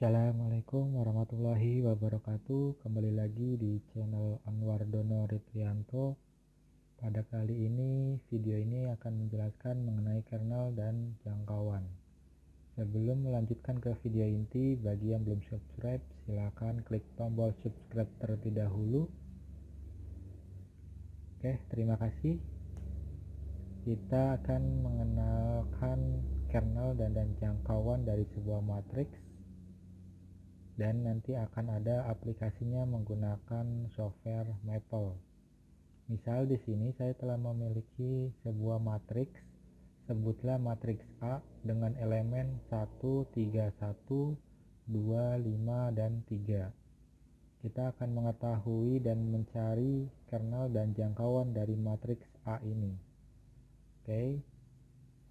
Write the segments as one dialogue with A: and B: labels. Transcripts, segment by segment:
A: Assalamualaikum warahmatullahi wabarakatuh. Kembali lagi di channel Anwar Dono Ritrianto. Pada kali ini video ini akan menjelaskan mengenai kernel dan jangkauan. Sebelum melanjutkan ke video inti, bagi yang belum subscribe silakan klik tombol subscribe terlebih dahulu. Oke, terima kasih. Kita akan mengenalkan kernel dan jangkauan dari sebuah matriks, dan nanti akan ada aplikasinya menggunakan software Maple. Misal di sini saya telah memiliki sebuah matriks, sebutlah matriks A dengan elemen 1, 3, 1, 2, 5, dan 3. Kita akan mengetahui dan mencari kernel dan jangkauan dari matriks A ini. Oke,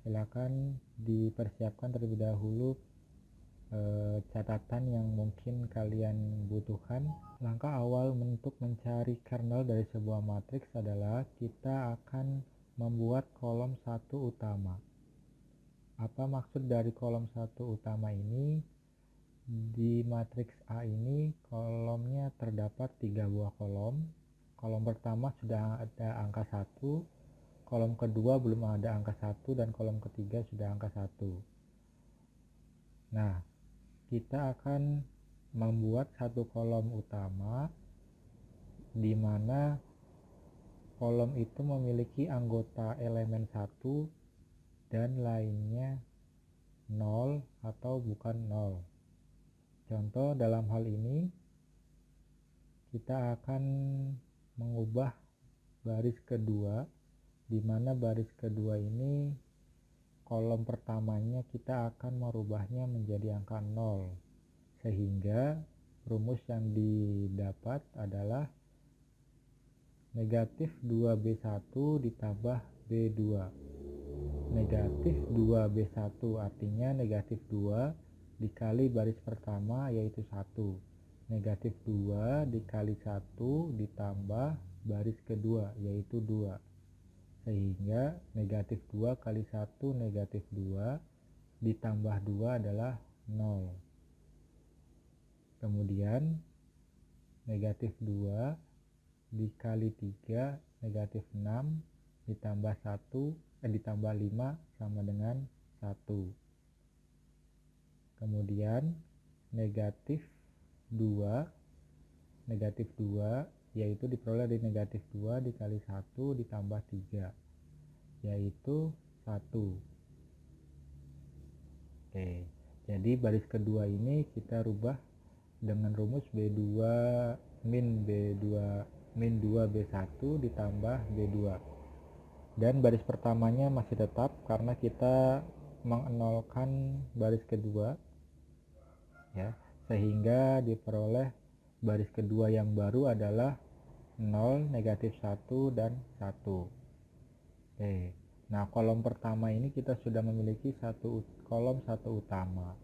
A: silakan dipersiapkan terlebih dahulu catatan yang mungkin kalian butuhkan. Langkah awal untuk mencari kernel dari sebuah matriks adalah kita akan membuat kolom satu utama. Apa maksud dari kolom satu utama ini? Di matriks A ini kolomnya terdapat 3 buah kolom. Kolom pertama sudah ada angka 1, kolom kedua belum ada angka 1, dan kolom ketiga sudah angka 1. Nah, kita akan membuat satu kolom utama di mana kolom itu memiliki anggota elemen 1 dan lainnya 0 atau bukan 0. Contoh dalam hal ini kita akan mengubah baris kedua, di mana baris kedua ini kolom pertamanya kita akan merubahnya menjadi angka 0, sehingga rumus yang didapat adalah negatif 2B1 ditambah B2. Negatif 2B1 artinya negatif 2 dikali baris pertama yaitu 1. Negatif 2 dikali 1 ditambah baris kedua yaitu 2. Sehingga negatif 2 kali 1 negatif 2 ditambah 2 adalah 0. Kemudian negatif 2 dikali 3 negatif 6 ditambah 5 sama dengan 1. Kemudian negatif 2 yaitu diperoleh dari negatif 2 dikali 1 ditambah 3 yaitu 1. Oke, jadi baris kedua ini kita rubah dengan rumus B2 min 2B1 ditambah B2. Dan baris pertamanya masih tetap karena kita mengenolkan baris kedua, ya, sehingga diperoleh baris kedua yang baru adalah 0, negatif 1, dan 1. Oke, nah kolom pertama ini kita sudah memiliki kolom satu utama.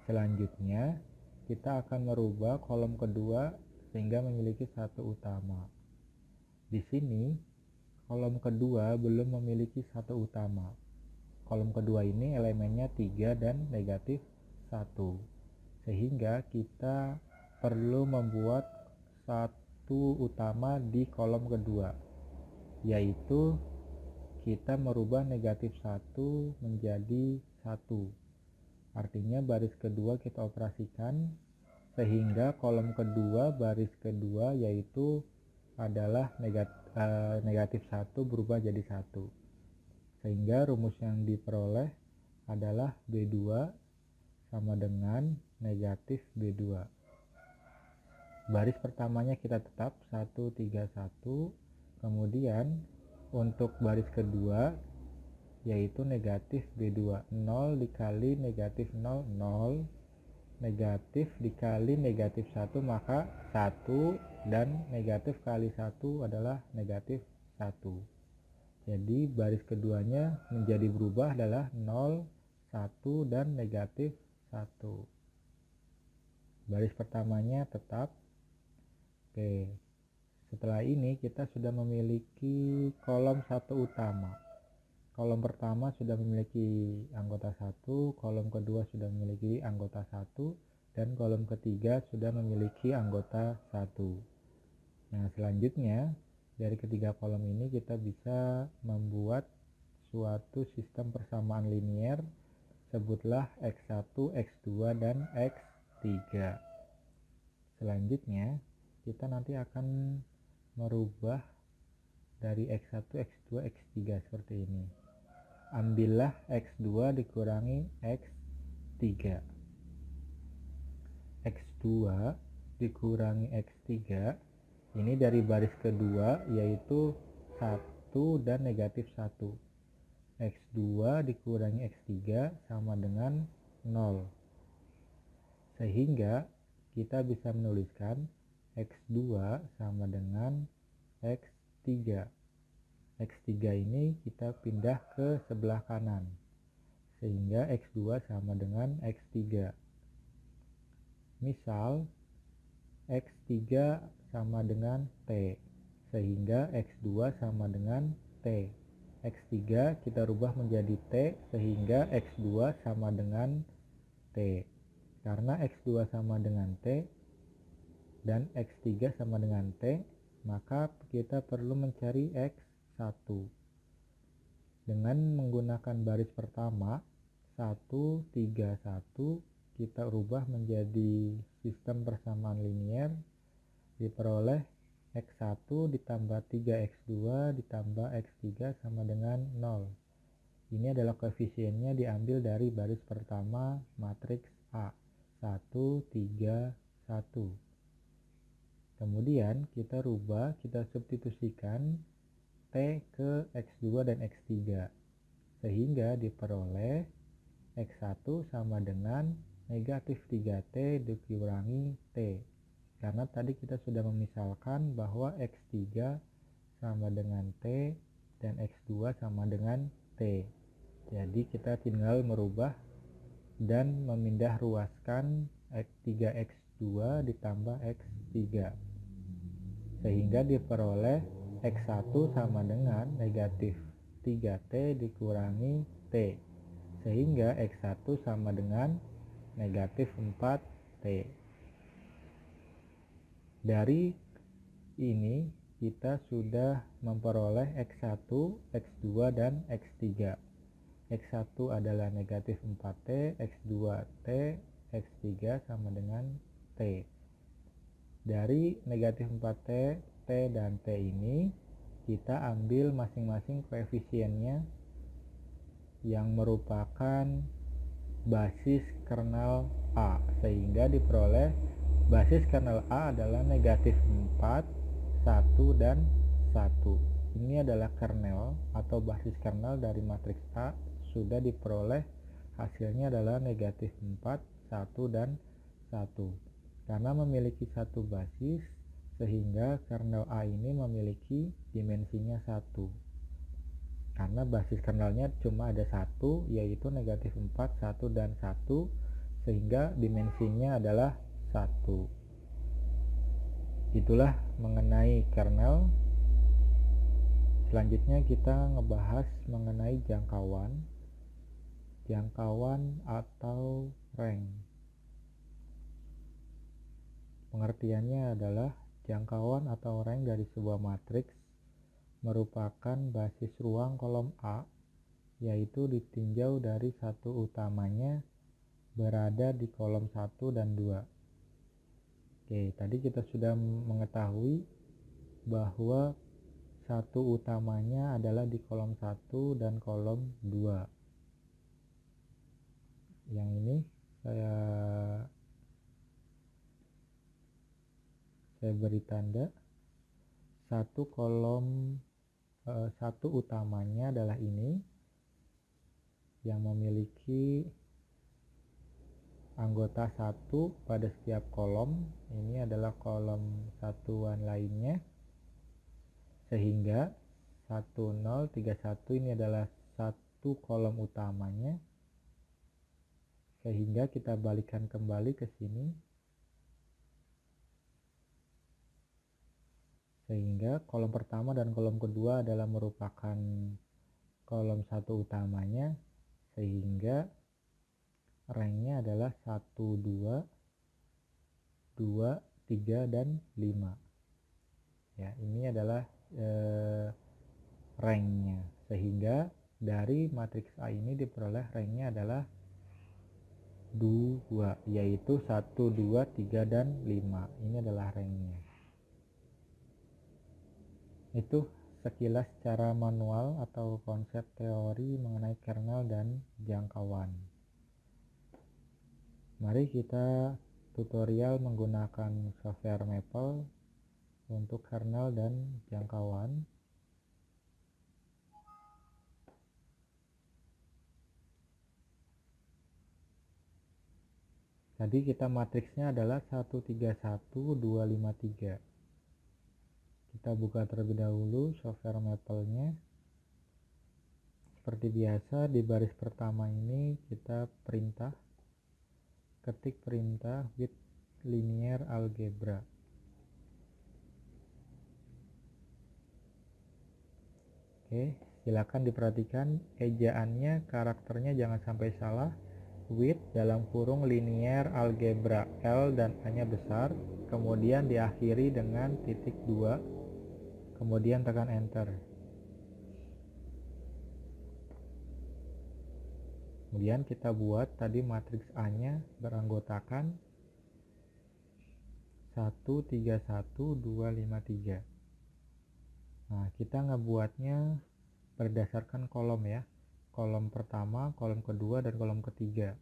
A: Selanjutnya kita akan merubah kolom kedua sehingga memiliki satu utama. Di sini kolom kedua belum memiliki satu utama. Kolom kedua ini elemennya 3 dan negatif 1. Sehingga kita perlu membuat satu utama di kolom kedua, yaitu kita merubah negatif 1 menjadi 1. Artinya baris kedua kita operasikan sehingga kolom kedua baris kedua yaitu adalah negatif 1 berubah jadi 1. Sehingga rumus yang diperoleh adalah B2 sama dengan negatif B2. Baris pertamanya kita tetap 1, 3, 1. Kemudian untuk baris kedua yaitu negatif B2, 0 dikali negatif 0, 0. Negatif dikali negatif 1 maka 1, dan negatif kali 1 adalah negatif 1. Jadi baris keduanya menjadi berubah adalah 0, 1, dan negatif 1. Baris pertamanya tetap. Oke, setelah ini kita sudah memiliki kolom satu utama. Kolom pertama sudah memiliki anggota 1, kolom kedua sudah memiliki anggota 1, dan kolom ketiga sudah memiliki anggota 1. Nah, selanjutnya dari ketiga kolom ini kita bisa membuat suatu sistem persamaan linier, sebutlah X1, X2, dan X3. Selanjutnya kita nanti akan merubah dari X1, X2, X3 seperti ini. Ambillah X2 dikurangi X3. X2 dikurangi X3 ini dari baris kedua, yaitu 1 dan negatif 1. X2 dikurangi X3 sama dengan 0. Sehingga kita bisa menuliskan X2 sama dengan X3. X3 ini kita pindah ke sebelah kanan, sehingga X2 sama dengan X3. Misal X3 sama dengan T, sehingga X2 sama dengan T. X3 kita rubah menjadi T, sehingga X2 sama dengan T. Karena X2 sama dengan T dan X3 sama dengan T, maka kita perlu mencari X1. Dengan menggunakan baris pertama 1, 3, 1, kita rubah menjadi sistem persamaan linier, diperoleh X1 ditambah 3X2 ditambah X3 sama dengan 0. Ini adalah koefisiennya diambil dari baris pertama matriks A, 1, 3, 1. Kemudian kita rubah, kita substitusikan T ke X2 dan X3, sehingga diperoleh X1 sama dengan negatif 3T dikurangi T. Karena tadi kita sudah memisalkan bahwa X3 sama dengan T dan X2 sama dengan T. Jadi kita tinggal merubah dan memindah ruaskan 3X2 ditambah X3. Sehingga diperoleh X1 sama dengan negatif 3T dikurangi T. Sehingga X1 sama dengan negatif 4T. Dari ini kita sudah memperoleh X1, X2, dan X3. X1 adalah negatif 4T, X2T, X3 sama dengan T. Dari negatif 4T, T, dan T ini kita ambil masing-masing koefisiennya yang merupakan basis kernel A, sehingga diperoleh basis kernel A adalah negatif 4, 1, dan 1. Ini adalah kernel atau basis kernel dari matriks A, sudah diperoleh hasilnya adalah negatif 4, 1, dan 1. Karena memiliki satu basis, sehingga kernel A ini memiliki dimensinya 1. Karena basis kernelnya cuma ada satu, yaitu negatif 4, 1, dan 1, sehingga dimensinya adalah 1. Itulah mengenai kernel. Selanjutnya kita ngebahas mengenai jangkauan atau rank. Pengertiannya adalah jangkauan atau rank dari sebuah matriks merupakan basis ruang kolom A, yaitu ditinjau dari satu utamanya berada di kolom 1 dan 2. Oke, tadi kita sudah mengetahui bahwa satu utamanya adalah di kolom 1 dan kolom 2. Yang ini saya beri tanda. Satu utamanya adalah ini yang memiliki anggota 1 pada setiap kolom. Ini adalah kolom satuan lainnya, sehingga 1031 ini adalah satu kolom utamanya, sehingga kita balikkan kembali ke sini, sehingga kolom pertama dan kolom kedua adalah merupakan kolom satu utamanya, sehingga ranknya adalah 1, 2, 2, 3, dan 5. Ya, ini adalah ranknya, sehingga dari matriks A ini diperoleh ranknya adalah 2, yaitu 1, 2, 3, dan 5. Ini adalah ranknya. Itu sekilas cara manual atau konsep teori mengenai kernel dan jangkauan. Mari kita tutorial menggunakan software Maple untuk kernel dan jangkauan. Tadi kita matriksnya adalah 131, 253. Kita buka terlebih dahulu software Maple-nya. Seperti biasa, di baris pertama ini kita ketik perintah with linear algebra. Oke, silakan diperhatikan ejaannya, karakternya jangan sampai salah. With dalam kurung linear algebra, L dan A-nya besar, kemudian diakhiri dengan titik 2, kemudian tekan enter. Kemudian kita buat tadi matriks A-nya beranggotakan 1, 3, 1, 2, 5, 3. Nah, kita ngebuatnya berdasarkan kolom ya. Kolom pertama, kolom kedua, dan kolom ketiga.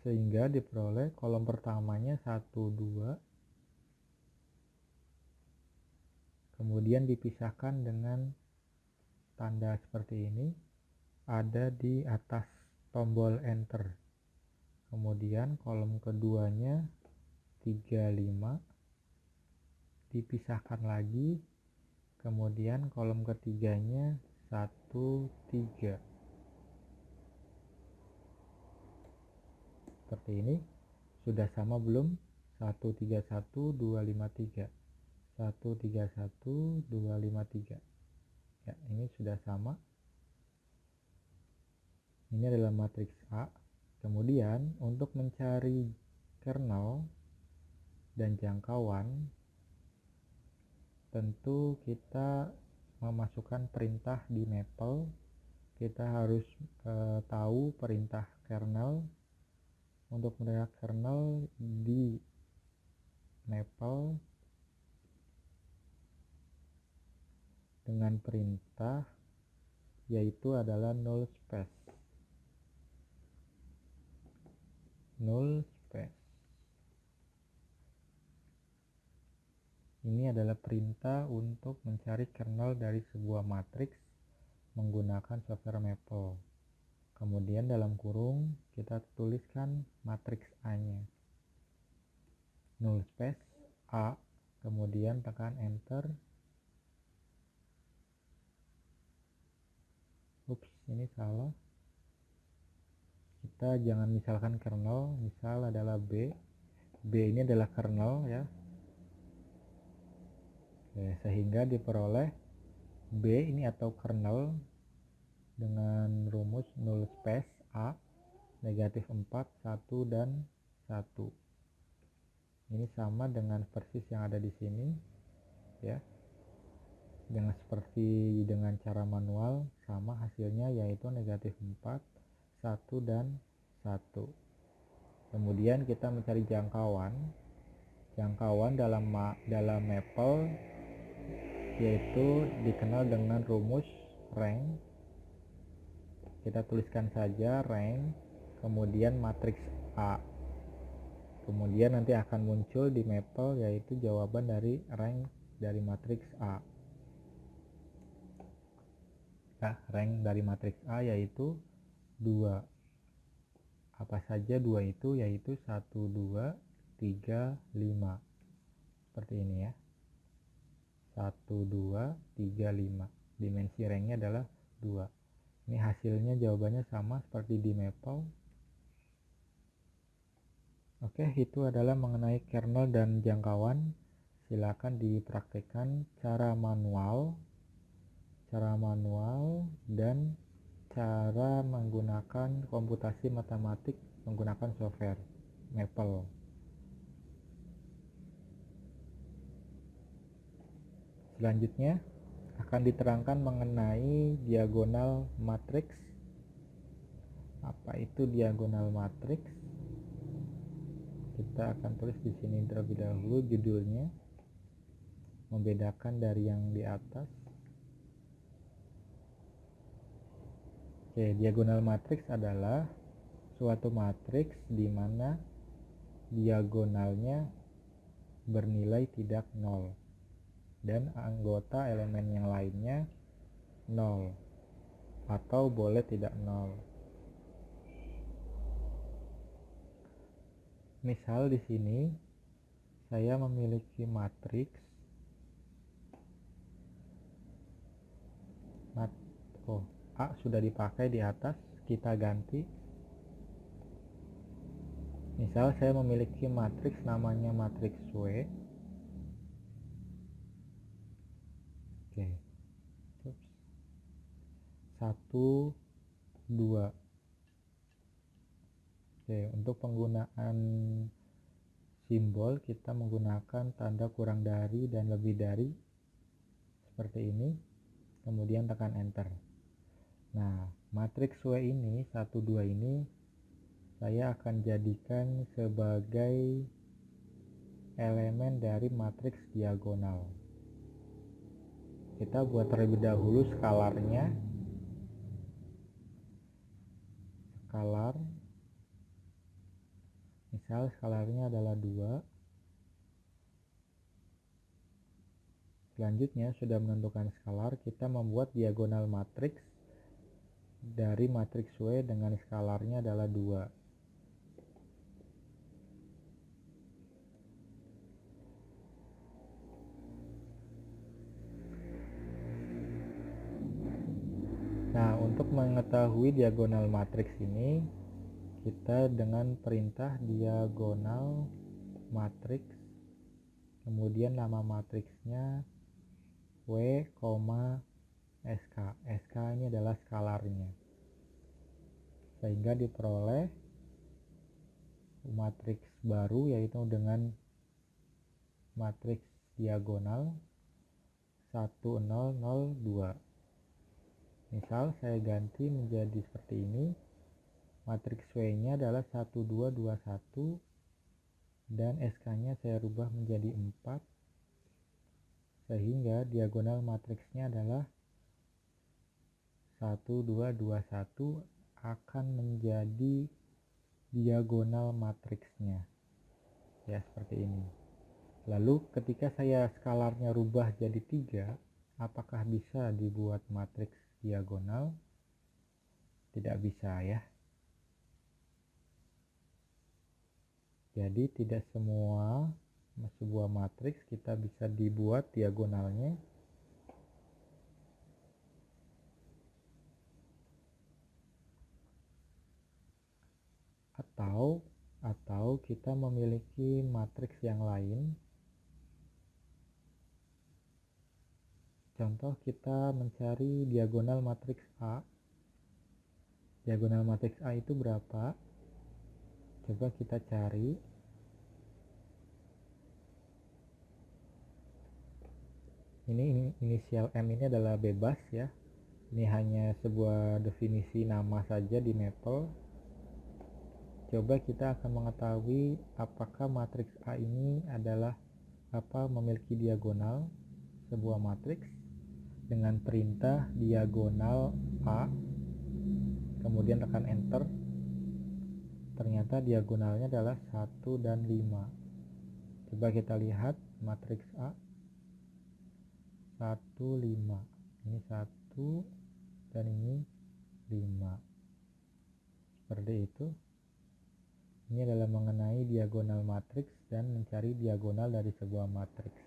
A: Sehingga diperoleh kolom pertamanya 1, 2. Kemudian dipisahkan dengan tanda seperti ini. Ada di atas tombol enter. Kemudian kolom keduanya 3, 5. Dipisahkan lagi. Kemudian kolom ketiganya 1, 3. Seperti ini. Sudah sama belum? 1, 3, 1, 2, 5, 3. 1, 3, 1, 2, 5, 3. Ya, ini sudah sama. Ini adalah matriks A. Kemudian untuk mencari kernel dan jangkauan, tentu kita memasukkan perintah di Maple. Kita harus tahu perintah kernel. Untuk melihat kernel di Maple dengan perintah yaitu adalah null space. Null space. Ini adalah perintah untuk mencari kernel dari sebuah matriks menggunakan software Maple. Kemudian dalam kurung kita tuliskan matriks A-nya. Null space A, kemudian tekan enter. Ups, ini salah. Kita jangan misalkan kernel, misal adalah B. B ini adalah kernel ya. Oke, sehingga diperoleh B ini atau kernel dengan rumus null space A negatif 4, 1, dan 1. Ini sama dengan persis yang ada di sini ya. Dengan seperti dengan cara manual, sama hasilnya yaitu negatif 4, 1, dan 1. Kemudian kita mencari jangkauan. Jangkauan dalam Maple yaitu dikenal dengan rumus rank. Kita tuliskan saja rank, kemudian matriks A. Kemudian nanti akan muncul di Maple yaitu jawaban dari rank dari matriks A. Nah, rank dari matriks A yaitu 2. Apa saja 2 itu? Yaitu 1, 2, 3, 5. Seperti ini ya. 1, 2, 3, 5. Dimensi ranknya adalah 2. Ini hasilnya jawabannya sama seperti di Maple. Oke, itu adalah mengenai kernel dan jangkauan. Silakan dipraktekkan cara manual dan cara menggunakan komputasi matematik menggunakan software. Maple. Selanjutnya akan diterangkan mengenai diagonal matriks. Apa itu diagonal matriks? Kita akan tulis di sini terlebih dahulu judulnya, membedakan dari yang di atas. Oke, diagonal matriks adalah suatu matriks di mana diagonalnya bernilai tidak nol dan anggota elemen yang lainnya nol atau boleh tidak nol. Misal di sini saya memiliki matriks A sudah dipakai di atas, kita ganti. Misal saya memiliki matriks namanya matriks W. Oke. 1 2. Oke, untuk penggunaan simbol kita menggunakan tanda kurang dari dan lebih dari seperti ini, kemudian tekan enter. Nah, matriks W ini 1 2 ini saya akan jadikan sebagai elemen dari matriks diagonal. Kita buat terlebih dahulu skalarnya. Skalar, misal skalarnya adalah 2. Selanjutnya sudah menentukan skalar, kita membuat diagonal matriks dari matriks W dengan skalarnya adalah 2. Nah, untuk mengetahui diagonal matriks ini, kita dengan perintah diagonal matriks, kemudian nama matriksnya W, SK. SK ini adalah skalarnya. Sehingga diperoleh matriks baru yaitu dengan matriks diagonal 1 0 0 2. Misal saya ganti menjadi seperti ini. Matriks W-nya adalah 1 2 2 1 dan SK-nya saya rubah menjadi 4. Sehingga diagonal matriksnya adalah 1 2 2 1 akan menjadi diagonal matriksnya. Ya, seperti ini. Lalu ketika saya skalarnya rubah jadi 3, apakah bisa dibuat matriks diagonal? Tidak bisa ya. Jadi tidak semua sebuah matriks kita bisa dibuat diagonalnya. Atau kita memiliki matriks yang lain. Contoh kita mencari diagonal matriks A. Diagonal matriks A itu berapa? Coba kita cari. Ini inisial M ini adalah bebas ya. Ini hanya sebuah definisi nama saja di Maple. Coba kita akan mengetahui apakah matriks A ini adalah memiliki diagonal sebuah matriks dengan perintah diagonal A, kemudian tekan enter. Ternyata diagonalnya adalah 1 dan 5. Coba kita lihat matriks A 1 5. Ini 1 dan ini 5. Seperti itu. Ini adalah mengenai diagonal matriks dan mencari diagonal dari sebuah matriks.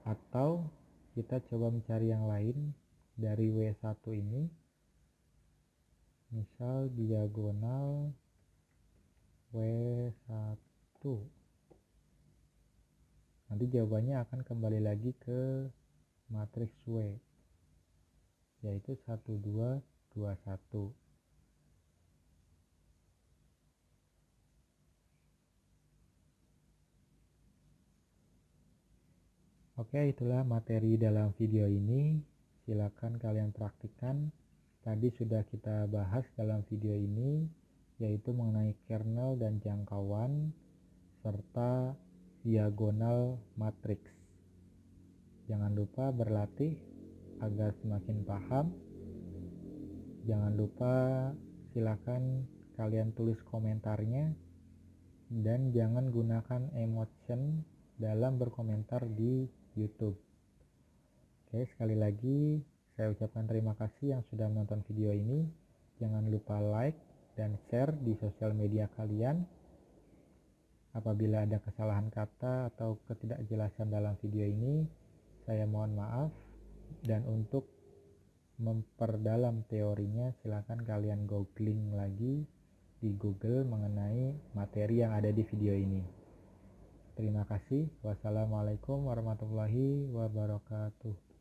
A: Atau kita coba mencari yang lain dari W1 ini. Misal diagonal W1. Nanti jawabannya akan kembali lagi ke matriks W, yaitu 1 2 2 1. Oke, itulah materi dalam video ini. Silakan kalian praktikkan. Tadi sudah kita bahas dalam video ini, yaitu mengenai kernel dan jangkauan serta diagonal matriks. Jangan lupa berlatih agar semakin paham. Jangan lupa silakan kalian tulis komentarnya, dan jangan gunakan emotion dalam berkomentar di YouTube. Oke, sekali lagi saya ucapkan terima kasih yang sudah menonton video ini. Jangan lupa like dan share di sosial media kalian. Apabila ada kesalahan kata atau ketidakjelasan dalam video ini, saya mohon maaf. Dan untuk memperdalam teorinya, silakan kalian googling lagi di Google mengenai materi yang ada di video ini. Terima kasih. Wassalamualaikum warahmatullahi wabarakatuh.